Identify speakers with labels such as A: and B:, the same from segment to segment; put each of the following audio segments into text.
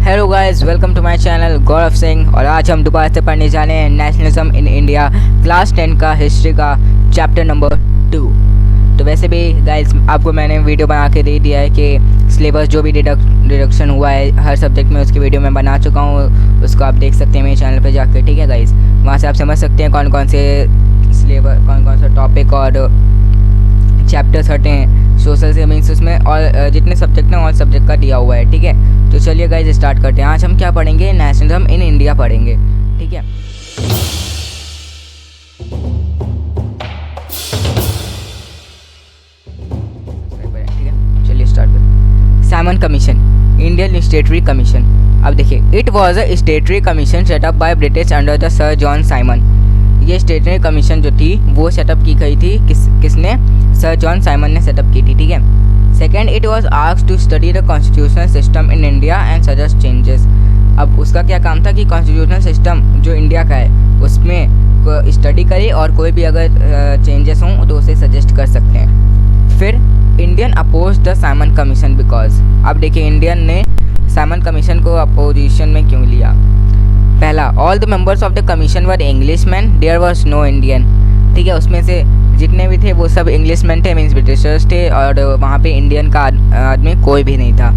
A: Hello guys, welcome to my channel Gaurav Singh. और आज हम दोबारा से पढ़ने जा रहे हैं नेशनलिज्म इन इंडिया क्लास 10 का हिस्ट्री का चैप्टर नंबर 2। तो वैसे भी गाइस आपको मैंने वीडियो बना के दे दिया है कि सिलेबस जो भी डिडक्शन हुआ है हर सब्जेक्ट में उसकी वीडियो मैं बना चुका हूँ। उसको आप देख सकते हैं मेरे चैनल पर जाकर, ठीक है गाइस। वहाँ से आप समझ सकते हैं कौन कौन से सिलेबस, कौन कौन सा टॉपिक और चैप्टर्स हटे हैं सोशल से, मीन्स उसमें और जितने सब्जेक्ट हैं ऑल सब्जेक्ट का दिया हुआ है, ठीक है। तो चलिए गाइस स्टार्ट करते हैं। आज हम क्या पढ़ेंगे? नेशनलिज्म इन इंडिया पढ़ेंगे, ठीक है। ठीक है, चलिए स्टार्ट करते। Simon commission, Indian स्टेटरी commission. अब देखिए, it was a स्टेटरी commission set up by British under the sir John Simon. ये स्टेटरी कमीशन जो थी वो सेटअप की गई थी किसने? सर जॉन साइमन ने सेटअप की थी, ठीक है। Second, it was asked to study the constitutional system in India and suggest changes. अब उसका क्या काम था कि कॉन्स्टिट्यूशनल सिस्टम जो इंडिया का है उसमें स्टडी करे और कोई भी अगर चेंजेस हों तो उसे सजेस्ट कर सकते हैं। फिर Indian oppose the Simon commission because. अब देखिए इंडियन ने साइमन कमीशन को अपोजिशन में क्यों लिया? पहला, all the members of the commission were English man, there was no Indian, ठीक है। उसमें से जितने भी थे वो सब इंग्लिश मैन थे, मीन्स ब्रिटिशर्स थे, और वहाँ पे इंडियन का आदमी कोई भी नहीं था।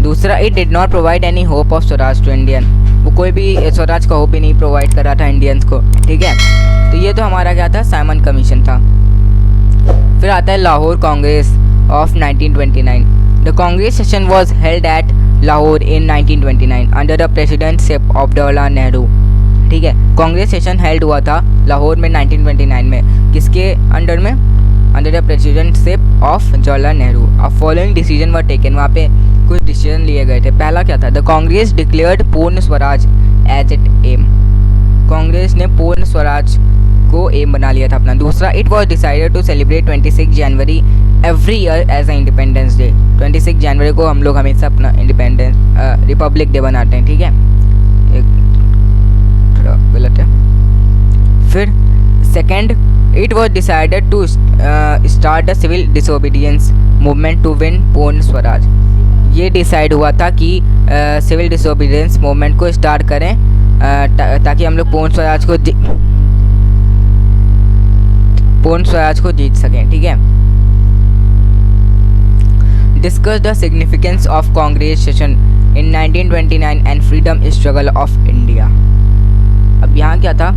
A: दूसरा, it did not provide any hope of swaraj to Indian. वो कोई भी स्वराज का होप भी नहीं प्रोवाइड कर रहा था इंडियंस को, ठीक है। तो ये तो हमारा क्या था? साइमन कमीशन था। फिर आता है Lahore Congress of 1929। The Congress session was held at Lahore in 1929 under the presidentship of Jawaharlal Nehru, ठीक है। कांग्रेस सेशन हेल्ड हुआ था लाहौर में 1929 में, किसके अंडर में? Under the presidentship of Jawaharlal Nehru. अब फॉलोइंग डिसीजन वर टेकन, वहाँ पे कुछ डिसीजन लिए गए थे। पहला क्या था? The Congress declared purna swaraj as its aim. Congress ने पूर्ण स्वराज को एम बना लिया था अपना। दूसरा, it was decided to celebrate 26 January every year as a independence day. 26 जनवरी को हम लोग हमेशा अपना इंडिपेंडेंस रिपब्लिक डे बनाते हैं, ठीक है। थोड़ा गलत है। फिर second, it was decided to start the civil disobedience movement to win पूर्ण स्वराज। ये डिसाइड हुआ था कि सिविल डिसोबीडियंस मूवमेंट को स्टार्ट करें ताकि हम लोग पूर्ण स्वराज को जीत सकें, ठीक है। Discuss the significance of Congress session in 1929 and freedom struggle of India. अब यहाँ क्या था?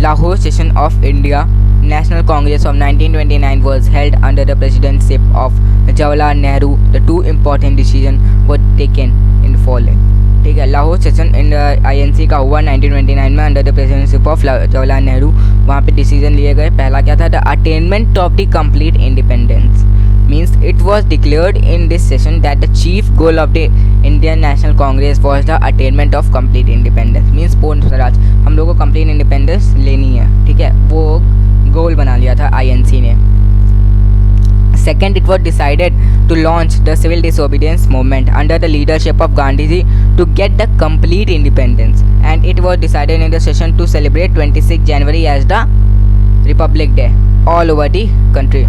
A: Lahore session of India national Congress of 1929 was held under the presidency of Jawaharlal Nehru. The two important decisions were taken in following, ठीक है। Lahore session in INC का हुआ 1929 में under the presidentship of Jawaharlal Nehru. वहाँ पे डिसीजन लिए गए। पहला क्या था? The attainment of the complete independence, means it was declared in this session that the chief goal of the Indian National Congress was the attainment of complete independence, means पूर्ण स्वराज। हम लोगों को complete independence लेनी है, ठीक है। वो गोल बना लिया था INC ने। Second, it was decided to launch the civil disobedience movement under the leadership of Gandhiji to get the complete independence, and it was decided in the session to celebrate 26 January as the Republic Day all over the country.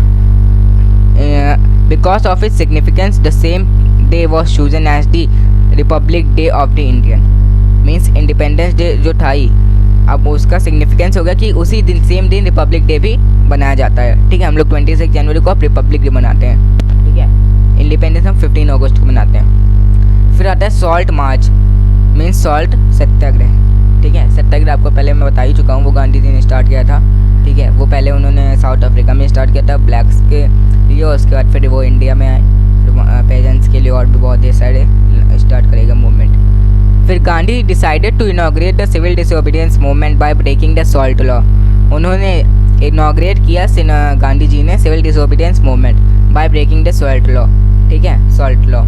A: Because of its significance, the same day was chosen as the Republic Day of the Indian, means Independence Day जो था ही, अब उसका significance हो गया कि उसी दिन same दिन रिपब्लिक डे भी बनाया जाता है, ठीक है। हम लोग 26 जनवरी को अब रिपब्लिक डे मनाते हैं, ठीक है। इंडिपेंडेंस हम 15 अगस्त को मनाते हैं। फिर आता है सॉल्ट मार्च, मीन्स सॉल्ट सत्याग्रह, ठीक है। सत्याग्रह आपको पहले मैं बता ही चुका हूँ, वो गांधी जी ने स्टार्ट किया था, ठीक है। वो पहले उन्होंने साउथ अफ्रीका में स्टार्ट किया था ब्लैक्स के लिए, और उसके बाद फिर वो इंडिया में आए, पेजेंट्स के लिए और भी बहुत सारे स्टार्ट करेगा मूवमेंट। फिर Gandhi decided to inaugurate the civil disobedience movement by breaking the salt law. उन्होंने इनॉग्रेट किया गांधी जी ने civil disobedience movement by breaking the salt law, ठीक है, salt law.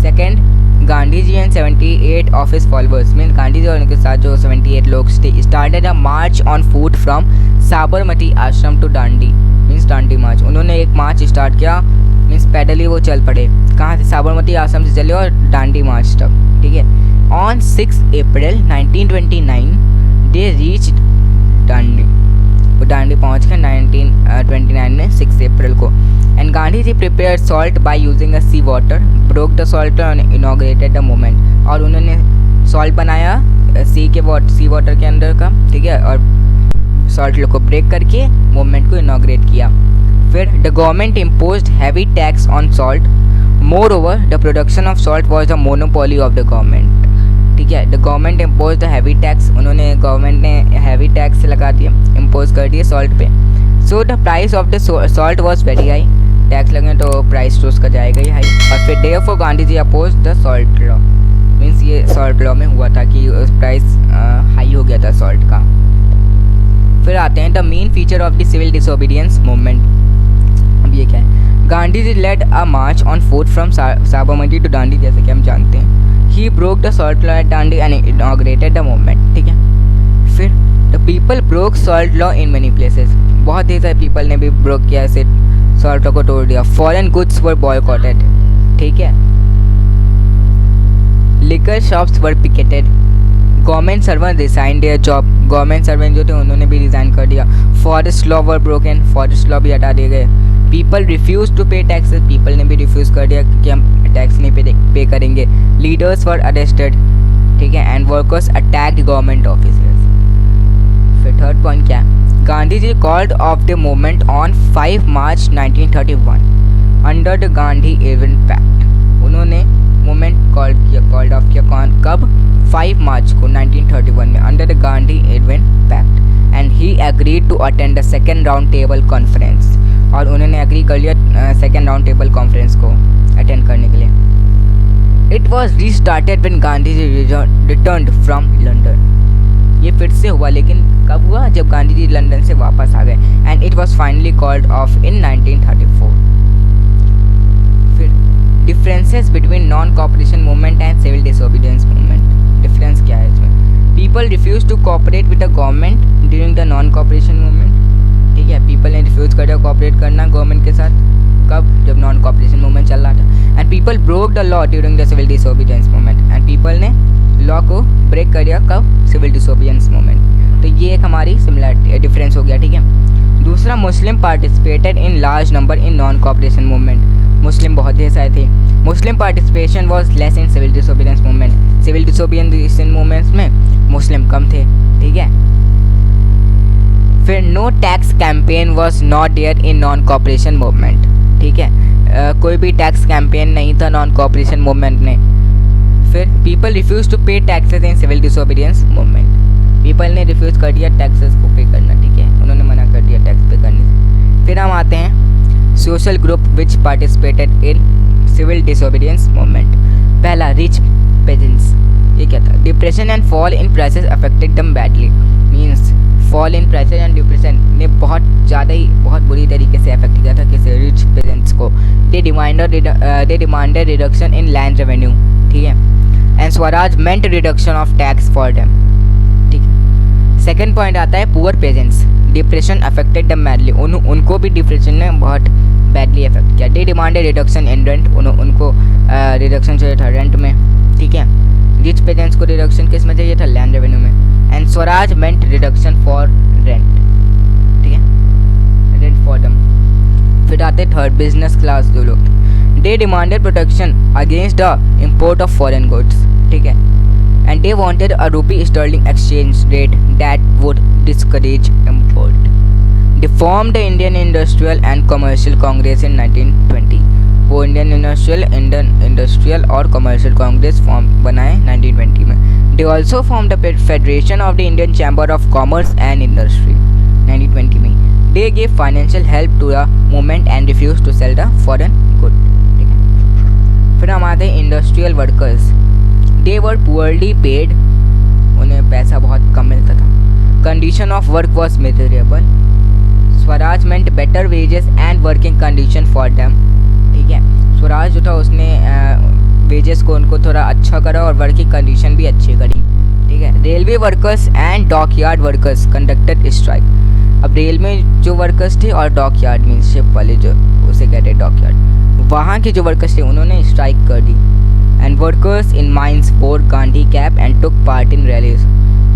A: Second, Gandhi ji and 78 of his followers, mean Gandhi ji और उनके साथ जो 78 लोग थे, started a march on foot from Sabarmati Ashram to Dandi, means Dandi march. उन्होंने एक मार्च स्टार्ट किया, मीन्स पैदल ही वो चल पड़े। कहाँ से? साबरमती आश्रम से चले और दांडी मार्च तक, ठीक है। On 6 April 1929 they reach Dandi, वो दांडी पहुँच गए 1929 में 6 अप्रैल को। And Gandhi ji prepare salt by using a sea water, broke the salt and inaugurated the movement. और उन्होंने सॉल्ट बनाया सी वाटर के अंदर का, ठीक है, और सॉल्ट लॉ को ब्रेक करके मूवमेंट को इनॉग्रेट किया। फिर the government imposed heavy tax on salt, more over the production of salt was the monopoly of the government, ठीक है। The government impose the heavy tax, government ने heavy tax लगा दिया, impose कर दिए सॉल्ट पे। So the price of the salt was very high, tax लगने तो प्राइस तो उसका जाएगा ही हाई। और फिर therefore Gandhi ji oppose the salt law, means ये सॉल्ट लॉ में हुआ था कि प्राइस हाई हो गया था सॉल्ट का। फिर आते हैं the main feature of the civil disobedience movement. अब ये क्या है? Gandhi ji led a march on 4th from Sabarmati to Dandi, जैसे कि हम जानते हैं। He broke the salt law at Dandi and inaugurated the movement, ठीक है। फिर the people broke salt law in many places, बहुत ही सारे पीपल ने भी ब्रोक किया, ऐसे सॉल्ट लॉ को तोड़ दिया। फॉरेन गुड्स वर बॉयकॉटेड, ठीक है। Liquor shops were picketed, government servant resign their job, government servant जो थे उन्होंने भी रिजाइन कर दिया। फॉरेस्ट लॉ वर ब्रोकन, फॉरेस्ट लॉ भी हटा दिए गए। People refuse to pay taxes, people ने भी रिफ्यूज़ कर दिया कि हम टैक्स नहीं पे करेंगे। लीडर्स वर अरेस्टेड, ठीक है, and workers attacked government officers. फिर थर्ड पॉइंट क्या है? Gandhi ji called off the movement on 5 March 1931 under the Gandhi Irwin pact, उन्होंने मूवमेंट कॉल्ड ऑफ किया कब? 5 मार्च को 1931 में under the Gandhi Irwin pact, and he agreed to attend the second round table conference, और उन्होंने एग्री कर लिया सेकेंड राउंड टेबल कॉन्फ्रेंस को अटेंड करने के लिए। It was restarted when Gandhi ji returned from London, ये फिर से हुआ, लेकिन कब हुआ? जब गांधी जी लंदन से वापस आ गए। And it was finally called off in 1934। फिर differences between non cooperation movement and civil disobedience movement, difference क्या है इसमें? People refuse to cooperate with the government during the non cooperation movement, ठीक है, पीपल ने रिफ्यूज कर दिया cooperate करना गवर्नमेंट के साथ, कब? जब नॉन कॉपरेशन मूवमेंट चल रहा था। And people broke the law during the civil disobedience movement, and people ने लॉ को ब्रेक कर दिया कब? Civil disobedience movement. तो ये एक हमारी सिमिलरिटी डिफरेंस हो गया, ठीक है। दूसरा, Muslim participated in large number in non cooperation movement, Muslim बहुत ढेर सारे थे। Muslim participation was less in civil disobedience movement, civil disobedience movements में मुस्लिम कम थे, ठीक है। फिर no tax campaign was not there in non cooperation movement, ठीक है, कोई भी टैक्स कैंपेन नहीं था नॉन कॉपरेशन मूवमेंट में। फिर people refuse to pay taxes in civil disobedience movement, people ने रिफ्यूज़ कर दिया टैक्सेस को पे करना, ठीक है, उन्होंने मना कर दिया टैक्स पे करने से। फिर हम आते हैं social group which participated in civil disobedience movement. पहला, रिच पेजेंट्स, ये क्या था? Depression and fall in prices affected them badly, means fall in prices and depression ने बहुत बुरी तरीके से अफेक्ट किया था किसी रिच पेजेंट्स को। They demanded reduction in land revenue, ठीक है, and Swaraj meant reduction of tax for them, ठीक है। सेकेंड पॉइंट आता है poor pageants, depression affected them badly, उनको भी डिप्रेशन ने बहुत बैडली अफेक्ट किया। They demanded reduction in rent, उनको रिडक्शन चाहिए था रेंट में, ठीक है। रिच पेजेंट्स को रिडक्शन किस में चाहिए था? लैंड रेवेन्यू में। And Swaraj meant reduction for rent, ठीक है, रेंट फॉर दम। फिर आते थर्ड, बिजनेस क्लास जो लोग, they demanded protection against the import of foreign goods, ठीक है, and they wanted a rupee sterling exchange rate that would discourage import. They form the Indian industrial and commercial Congress in 1920, वो Indian industrial और commercial Congress form बनाए 1920 में। They also form the federation of the Indian chamber of commerce and industry 1920 में। They gave financial help to the movement and refuse to sell the foreign good, ठीक है। फिर हम आते हैं industrial workers, they were poorly paid, उन्हें पैसा बहुत कम मिलता था। Condition of work was miserable. Swaraj meant better wages and working condition for them, ठीक है, स्वराज जो था उसने वेजेस को उनको थोड़ा अच्छा करा और वर्किंग कंडीशन भी अच्छी करी, ठीक है। Railway workers and dockyard workers conducted strike, अब रेल में जो वर्कर्स थे और डॉकयार्ड मीन शिप वाले जो उसे कहते हैं डॉकयार्ड, वहाँ के जो वर्कर्स थे उन्होंने स्ट्राइक कर दी। एंड वर्कर्स इन माइंस वोर Gandhi cap and took part in rallies,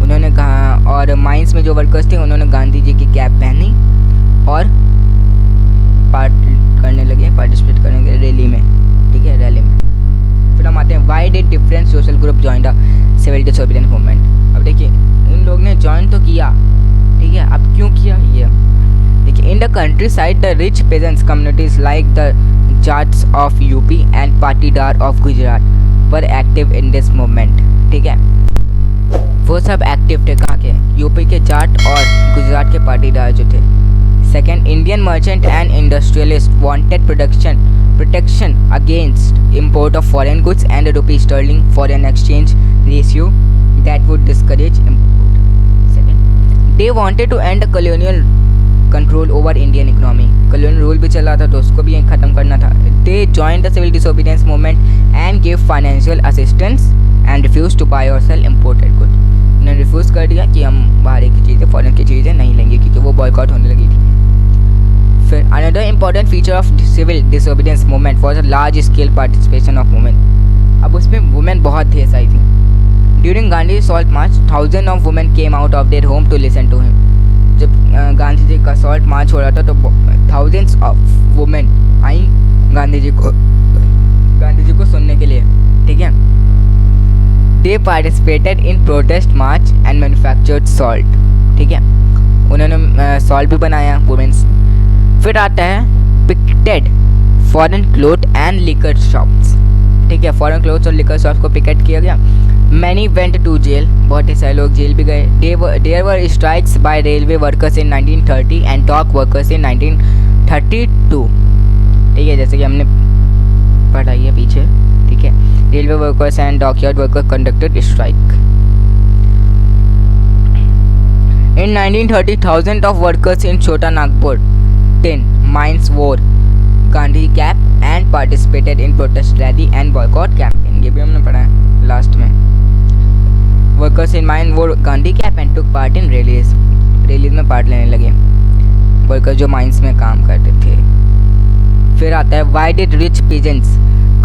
A: उन्होंने कहा, और माइंस में जो वर्कर्स थे उन्होंने गांधी जी की कैप पहनी और पार्टिसिपेट करने के रैली में, ठीक है, रैली में। फिर हम आते हैं why did different social group join the civil disobedience movement. अब देखिए इन लोग ने ज्वाइन तो किया, ठीक है, अब क्यों किया ये देखिए। In the country side the rich pageants communities like the Jats of UP and Patidar of Gujarat were active in this movement, ठीक है। वो सब एक्टिव थे कहाँ के, यूपी के जाट और गुजरात के पाटीदार जो थे। Second, Indian merchant and industrialist wanted protection against import of foreign goods and the rupee sterling foreign exchange ratio that would discourage import. Second, they wanted to end the colonial control over Indian economy. Colonial rule भी चला था तो उसको भी ख़त्म करना था। They joined the civil disobedience movement and gave financial assistance and refused to buy or sell imported goods. उन्होंने रिफ्यूज़ कर दिया कि हम बाहर की चीज़ें, फॉरेन की चीज़ें नहीं लेंगे क्योंकि वो बॉयकॉट होने लगी थी। फिर another important feature of civil disobedience movement was a large scale participation of women. अब उसमें वुमेन बहुत ढेर सारी थी। During Gandhi's salt march, thousands of women came out of their home to listen to him. जब गांधी जी का salt march हो रहा था तो thousands of women आई गांधी जी को सुनने के लिए, ठीक है। They participated in protest march and manufactured salt, ठीक है। उन्होंने सॉल्ट भी बनाया वुमेन्स। फिर आता है picketed foreign cloth and liquor shops, ठीक है। फॉरेन क्लोथ्स और लिकर शॉप्स को पिकेट किया गया। मैनी वेंट टू जेल, बहुत ही सारे लोग जेल भी गए। There were strikes by railway workers in 1930 and dock workers in 1932, ठीक है, जैसे कि हमने पढ़ा है पीछे, ठीक है। Railway workers and dockyard workers conducted strike. In 1930, thousands of workers in Chota Nagpur tin mines wore Gandhi cap and participated in protest rally and boycott campaign. ये भी हमने पढ़ा है लास्ट में। Workers in mine wore Gandhi cap and took part in rallies. Rallies में part लेने लगे workers जो माइंस में काम करते थे। फिर आता है why did rich peasants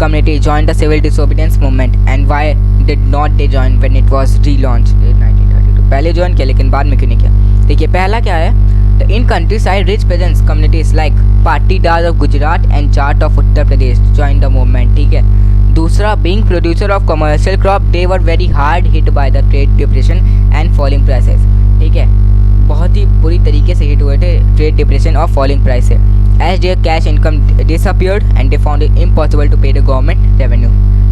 A: community join the civil disobedience movement and why did not they join when it was relaunched in 1932? पहले ज्वाइन किया लेकिन बाद में क्यों नहीं किया। देखिए पहला क्या है, तो in country side rich pageants communities like Patidar of Gujarat and Jat of Uttar Pradesh join the movement, ठीक है। दूसरा, being producer of commercial crop they were very hard hit by the trade depression and falling prices, ठीक है। बहुत ही बुरी तरीके से हिट हुए थे ट्रेड डिप्रेशन और फॉलिंग प्राइस से। As their cash income disappeared and they found it impossible to pay the government revenue,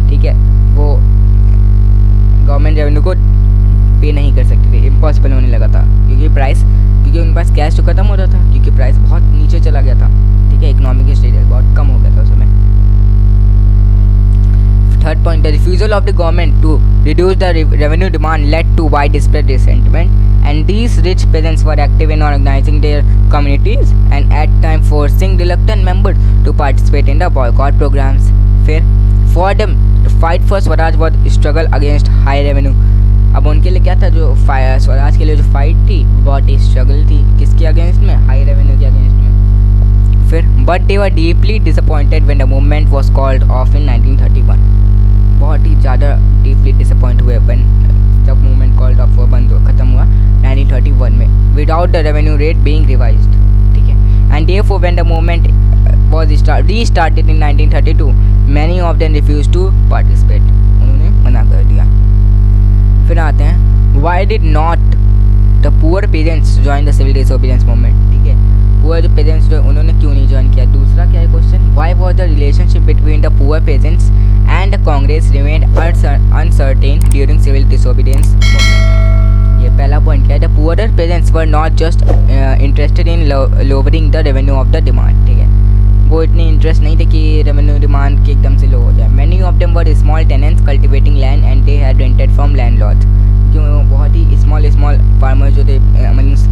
A: ठीक है। वो गवर्नमेंट रेवेन्यू को पे नहीं कर सकते थे, इम्पॉसिबल होने लगा था क्योंकि उनके पास कैश तो खत्म हो रहा था क्योंकि प्राइस बहुत नीचे चला गया था, ठीक है। इकोनॉमिक स्टेटस बहुत कम हो गया था उस समय। Third point, the refusal of the government to reduce the revenue demand led to wide spread resentment and these rich peasants were active in organising their communities and at time forcing reluctant members to participate in the boycott programmes. फिर for them fight for swaraj was struggle against high revenue. अब उनके लिए क्या था, जो स्वराज के लिए जो फाइट थी बहुत ही स्ट्रगल थी, किसके अगेंस्ट में, हाई रेवेन्यू के अगेंस्ट में। फिर but they were deeply disappointed when the movement was called off in 1931। बहुत ही ज़्यादा डीपली डिसअपॉइंट हुए जब मूवमेंट कॉल्ड ऑफ बंद खत्म हुआ 1931 में, without the revenue rate being revised, ठीक है। And therefore when the movement was restarted in 1932 many of them refused to participate, उन्होंने मना कर दिया। फिर आते हैं why did not the poor peasants join the civil disobedience movement, ठीक है। पुअर जो पेजेंट्स जो उन्होंने क्यों नहीं ज्वाइन किया। दूसरा क्या है question, why was the relationship between the poor peasants and the Congress remained uncertain during civil disobedience movement. ये पहला पॉइंट क्या है, the poor peasants were not just interested in lowering the revenue of the demand, ठीक है। वो इतनी interest नहीं थे कि रेवेन्यू डिमांड की एकदम से लो हो जाए। Many of them were small tenants cultivating land and they had rented from landlords, क्यों बहुत ही स्मॉल फार्मर्स जो थे,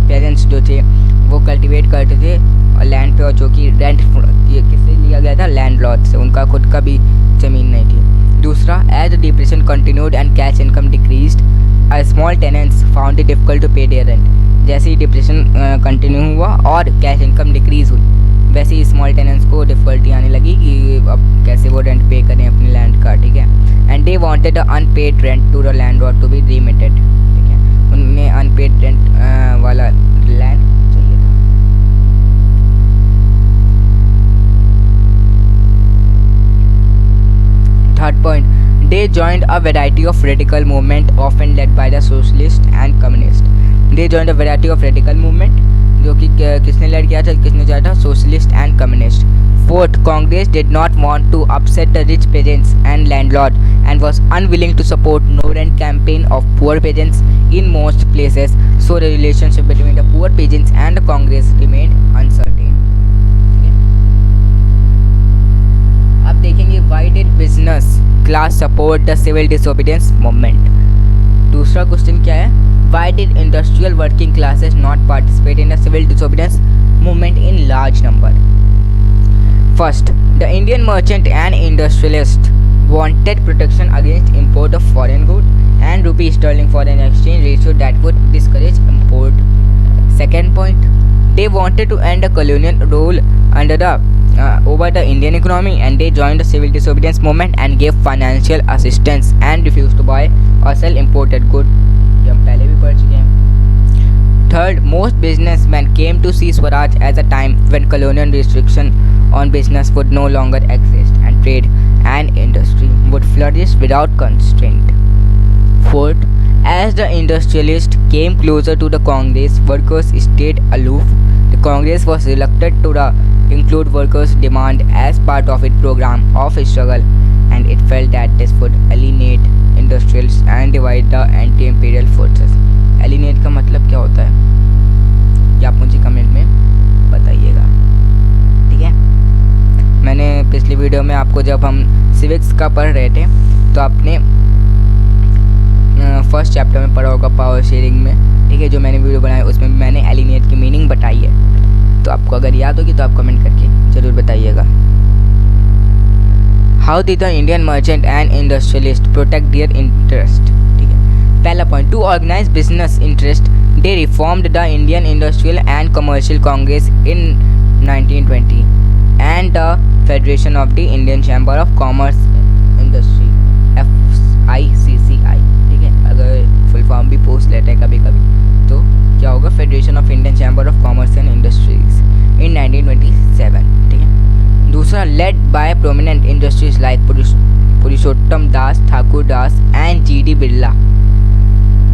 A: पेरेंट्स जो थे वो कल्टिवेट करते थे और लैंड पे, और जो कि रेंट किससे लिया गया था, लैंडलॉर्ड से, उनका खुद का भी ज़मीन नहीं थी। दूसरा, as the depression continued and cash income decreased a small tenants found it difficult to pay their rent. जैसे ही डिप्रेशन कंटिन्यू हुआ और कैश इनकम डिक्रीज हुई, वैसे ही स्मॉल टेनेंट्स को डिफ़िकल्टी आने लगी कि अब कैसे वो रेंट पे करें अपने लैंड का, ठीक है। And they wanted the unpaid rent to the landlord to be remitted, ठीक है। उन्हें अनपेड रेंट वाला लैंड चाहिए था। Third point, They joined a variety of radical movement often led by the socialist and communist. They joined a variety of radical movement जो कि किसने led किया था, किसने किया था, socialist and communist. Fourth, Congress did not want to upset the rich peasants and landlord and was unwilling to support no-rent campaign of poor peasants in most places. So the relationship between the poor peasants and the Congress remained uncertain. अब देखेंगे why did business class support the civil disobedience movement. दूसरा question क्या है, why did industrial working classes not participate in the civil disobedience movement in large number. First, the Indian merchant and industrialist wanted protection against import of foreign goods and rupee sterling foreign exchange ratio that would discourage import. Second point, they wanted to end the colonial rule under the over the Indian economy, and they joined the civil disobedience movement and gave financial assistance and refused to buy or sell imported goods. ये हम पहले भी पढ़ चुके हैं. Third, most businessmen came to see Swaraj as a time when colonial restriction on business would no longer exist and trade and industry would flourish without constraint. Fourth, as the industrialists came closer to the Congress, workers stayed aloof. The Congress was reluctant to include workers' demand as part of its program of struggle, and it felt that this would alienate industrials and divide the anti-imperial forces. Alienate का मतलब क्या होता है, ये आप मुझे comment में बताइएगा. ठीक है, मैंने पिछली वीडियो में आपको जब हम सिविक्स का पढ़ रहे थे तो आपने फर्स्ट चैप्टर में पढ़ा होगा पावर शेयरिंग में. ठीक है, जो मैंने वीडियो बनाया उसमें मैंने एलिनेट की मीनिंग बताई है, तो आपको अगर याद होगी तो आप कमेंट करके ज़रूर बताइएगा. How did the Indian merchant and industrialist protect their interest. ठीक है, पहला point, to organise business interest they reformed the Indian industrial and commercial Congress in 1920 and the federation of the Indian chamber of commerce industry FICCI. ठीक है, अगर full form भी post लेते हैं कभी कभी तो क्या होगा, federation of Indian chamber of commerce and industries इन 1927. ठीक है, दूसरा, led by prominent industries like Purushottam Das, Thakur Das and GD Birla.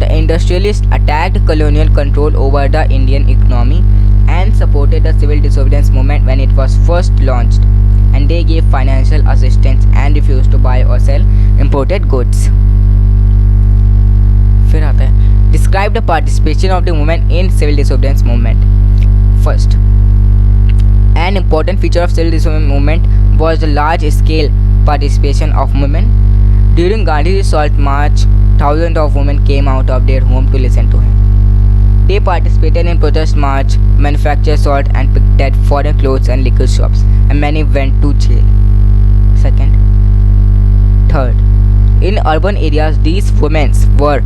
A: The industrialist attacked colonial control over the Indian economy and supported the civil disobedience movement when it was first launched, and they gave financial assistance and refused to buy or sell imported goods. फिर आता है, describe the participation of the movement in civil disobedience movement. First, an important feature of civil disobedience movement was the large scale participation of women. During Gandhi's salt march, thousands of women came out of their home to listen to him. They participated in protest march, manufactured salt and picked at foreign clothes and liquor shops, and many went to jail. Second. Third, in urban areas, these women were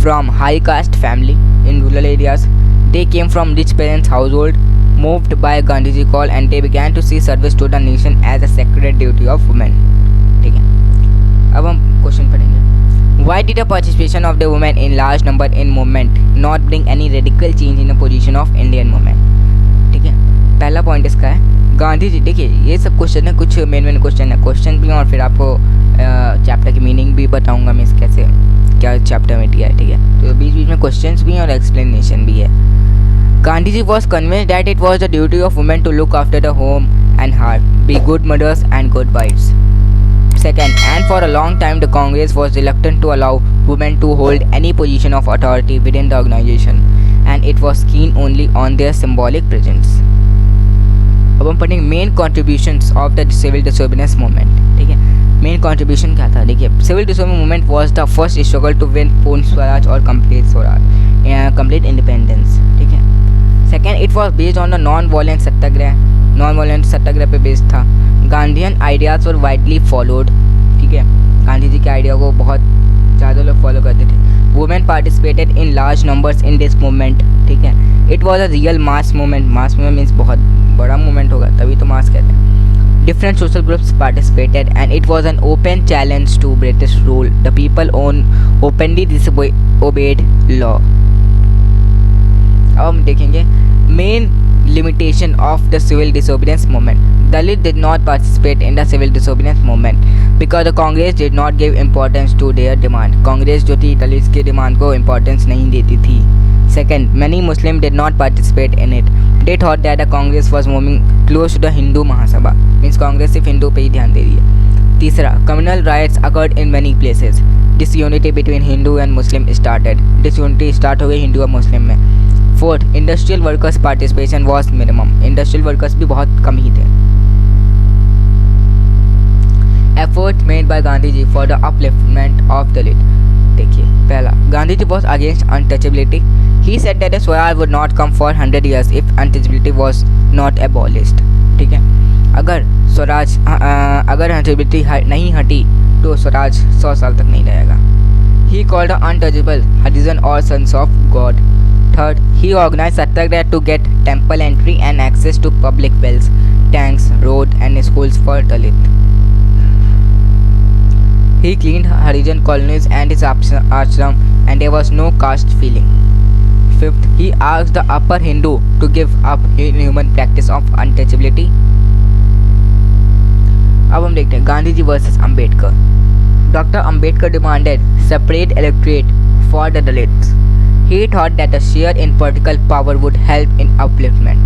A: from high caste family. In rural areas, they came from rich parents' household, moved by Gandhiji call, and they began to see service to the nation as a sacred duty of women. ठीक है, अब हम question पढ़ेंगे. Why did the participation of the women in large number in movement not bring any radical change in the position of Indian women? ठीक है, पहला point इसका है, गांधी जी. देखिए, ये सब क्वेश्चन है, कुछ मेन क्वेश्चन है, क्वेश्चन भी और फिर आपको चैप्टर की मीनिंग भी बताऊंगा मैं कैसे क्या चैप्टर में दिया है. ठीक है, तो बीच बीच में क्वेश्चंस भी हैं और एक्सप्लेनेशन भी है. Gandhi ji was convinced that it was the duty of women to look after the home and heart, be good mothers and good wifes. Second, and for a long time the Congress was reluctant to allow women to hold any position of authority within the organization, and it was keen only on their symbolic presence. अब हम पढ़ेंगे main contributions of the civil disobedience movement. ठीक है, main contribution क्या था. देखिए, civil disobedience movement was the first struggle to win पूर्ण स्वराज और कंप्लीट इंडिपेंडेंस. ठीक है, second, it was based on the non violent satyagraha पे बेस्ड था. Gandhian ideas were widely followed. ठीक है, गांधी जी के आइडिया को बहुत ज़्यादा लोग फॉलो करते थे. Women participated in large numbers in this movement. ठीक है, it was a real mass movement. Mass movement means बहुत बड़ा मूवमेंट होगा, तभी तो मास कहते हैं. Different social groups participated and it was an open challenge to British rule. The people openly disobeyed law. अब हम देखेंगे main limitation of the civil disobedience movement. Dalit did not participate in the civil disobedience movement because the Congress did not give importance to their demand. Congress जो थी दलित के demand को importance नहीं देती थी. Second, many Muslims did not participate in it. They thought that the Congress was moving close to the Hindu Mahasabha. Means Congress सिर्फ हिंदू पे ही ध्यान दे रही है. तीसरा, communal riots occurred in many places. Disunity between Hindu and Muslim started. Disunity start हो गई हिंदू और मुस्लिम में. Fourth, industrial workers participation was minimum. Industrial workers भी बहुत कम ही थे. Efforts made by Gandhi ji for the upliftment of Dalit. देखिए पहला, Gandhi ji was against untouchability. He said that the Swaraj would not come for 100 years if untouchability was not abolished. ठीक है, अगर स्वराज अगर untouchability नहीं हटी तो स्वराज 100 साल तक नहीं रहेगा. He called the untouchable Harijan or sons of God. Third, he organized satyagraha to get temple entry and access to public wells, tanks, road and schools for Dalit. He cleaned Harijan colonies and his ashram, and there was no caste feeling. Fifth, he asked the upper Hindu to give up inhuman practice of untouchability. अब हम देखते हैं Gandhi ji versus Ambedkar. Dr. Ambedkar demanded separate electorate for the Dalits. He thought that a share in political power would help in upliftment.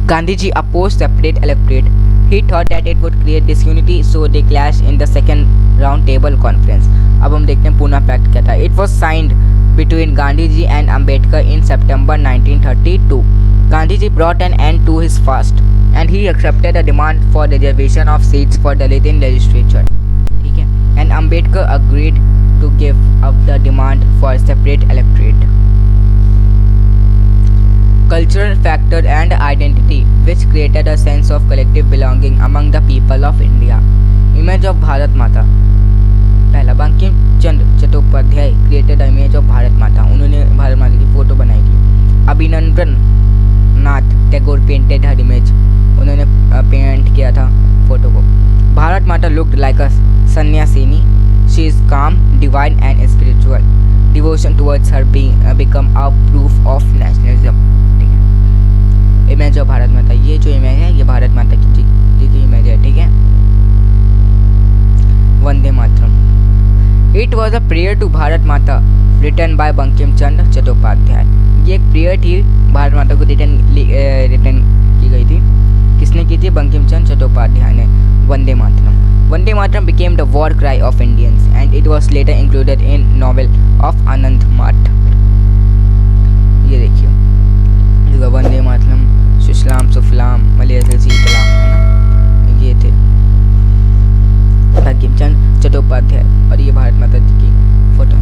A: Gandhi ji opposed separate electorate. He thought that it would create disunity, so they clashed in the second round table conference. अब हम देखते हैं Poona pact क्या था. It was signed between Gandhi ji and Ambedkar in September 1932. Gandhi ji brought an end to his fast and he accepted a demand for reservation of seats for Dalit in legislature. ठीक है, and Ambedkar agreed to give up the demand for separate electorate. Cultural factor and identity which created a sense of collective belonging among the people of India. Image of Bharat Mata. पहला, Bankim Chandra Chattopadhyay created the image of Bharat Mata. उन्होंने भारत माता की photo बनाई थी. Abhinandan Nath Tagore painted her image. उन्होंने paint किया था photo को. Bharat Mata looked like a sanyasini. She is calm, divine and spiritual. Devotion towards her become a proof of nationalism. ठीक है, इमेज ऑफ भारत माता. ये जो इमेज है ये भारत माता की जी इमेज है. ठीक है, Vande Mataram. It was a prayer to Bharat Mata written by Bankim Chandra Chattopadhyay. ये एक प्रेयर थी भारत माता को रिटन की गई थी. किसने की थी? बंकिम चंद्र चट्टोपाध्याय ने. Vande Mataram. Vande Mataram became the war cry of Indians and it was later included in novel of Anand Math. ये देखिए, वंदे मातरम, सुशलाम सुफलाम मलयजल शीतलाम, है ना, ये थे बंकिम चंद्र चट्टोपाध्याय. और ये भारत माता जी की फोटो.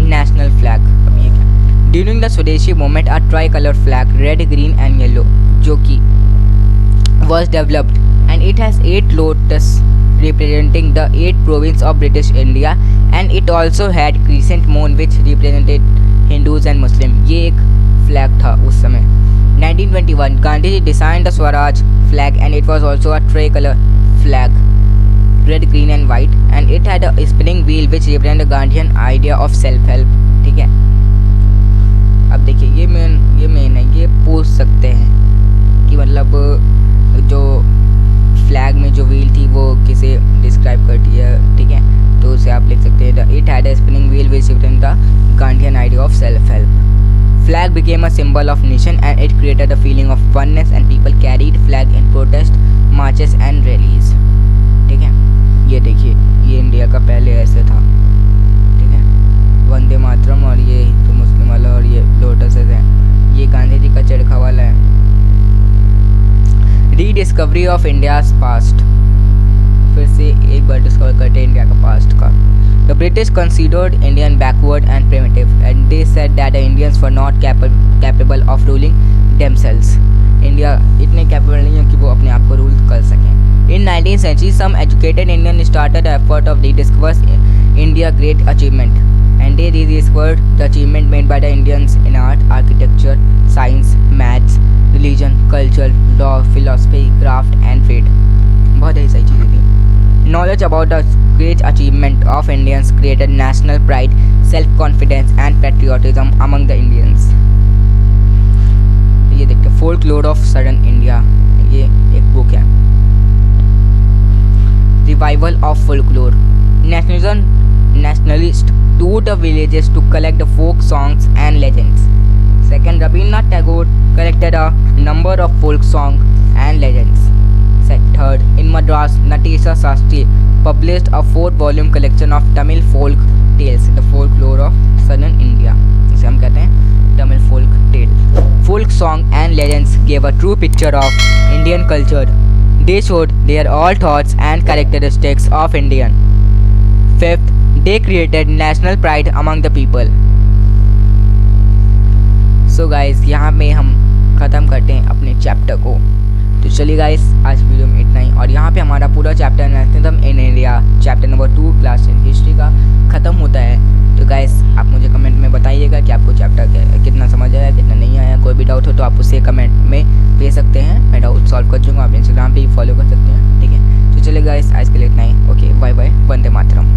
A: National flag. अब ये क्या? ड्यूरिंग द स्वदेशी movement a try colour flag red green and yellow जो कि was developed and it has 8 lotus representing the 8 provinces of British India and it also had crescent moon which represented Hindus and Muslims. ये एक flag था उस समय. 1921 Gandhi ji designed the Swaraj flag and it was also a tricolor flag, red, green and white, and it had a spinning wheel which represented the Gandhian idea of self help. ठीक है, अब देखिए ये main है. ये पूछ सकते हैं कि मतलब जो फ्लैग में जो व्हील थी वो किसे डिस्क्राइब करती है. ठीक है, तो उसे आप लिख सकते हैं. It had a spinning wheel which represent the Gandhian idea of self help. Flag became a symbol of nation and it created a feeling of oneness and people carried flag in protest marches and rallies. ठीक है, ये देखिए ये India का पहले ऐसे था. ठीक है, वंदे मातरम और ये हिंदू मुस्लिम वाला और ये लोटस है. ये गांधी जी का चरखा वाला है. Rediscovery of India's past. फिर से एक बार डिस्कवर करते हैं इंडिया का पास्ट का. The British considered Indian backward and primitive and they said that the Indians were not capable of ruling themselves. India इतने कैपेबल नहीं है कि वो अपने आप को रूल कर सकें. इन 19th century some educated Indian started the effort of rediscover India great achievement and they rediscovered the achievement made by the Indians in art, architecture, science, maths, religion, culture, law, philosophy, craft and trade. बहुत ही सही चीज़ें थी. Knowledge about the great achievement of Indians created national pride, self-confidence and patriotism among the Indians. ये देखते हैं folklore of southern India, ये एक book है। Revival of folklore, nationalist to the villages to collect the folk songs and legends. Second, Rabindranath Tagore collected a number of folk songs and legends. Third, in Madras, Natesa Sastry published a 4-volume collection of Tamil folk tales, the folklore of southern India. इसे हम कहते हैं Tamil folk tale. Folk song and legends gave a true picture of Indian culture. They showed their all thoughts and characteristics of Indian. Fifth, they created national pride among the people. So guys, यहाँ पे हम ख़त्म करते हैं अपने chapter को। तो चलिए गाइस, आज वीडियो में इतना ही, और यहाँ पे हमारा पूरा chapter nationalism in India chapter number 2 class 10 history का ख़त्म होता है। तो गाइस, आप मुझे कमेंट में बताइएगा कि आपको चैप्टर कितना समझ आया, कितना नहीं आया। कोई भी डाउट हो तो आप उसे कमेंट में भेज सकते हैं, मैं डाउट सॉल्व कर दूँगा। आप इंस्टाग्राम पे भी फॉलो कर सकते हैं, ठीक है। तो चलिए गाइस, आज के लिए इतना ही। Okay, bye bye, Vande Mataram.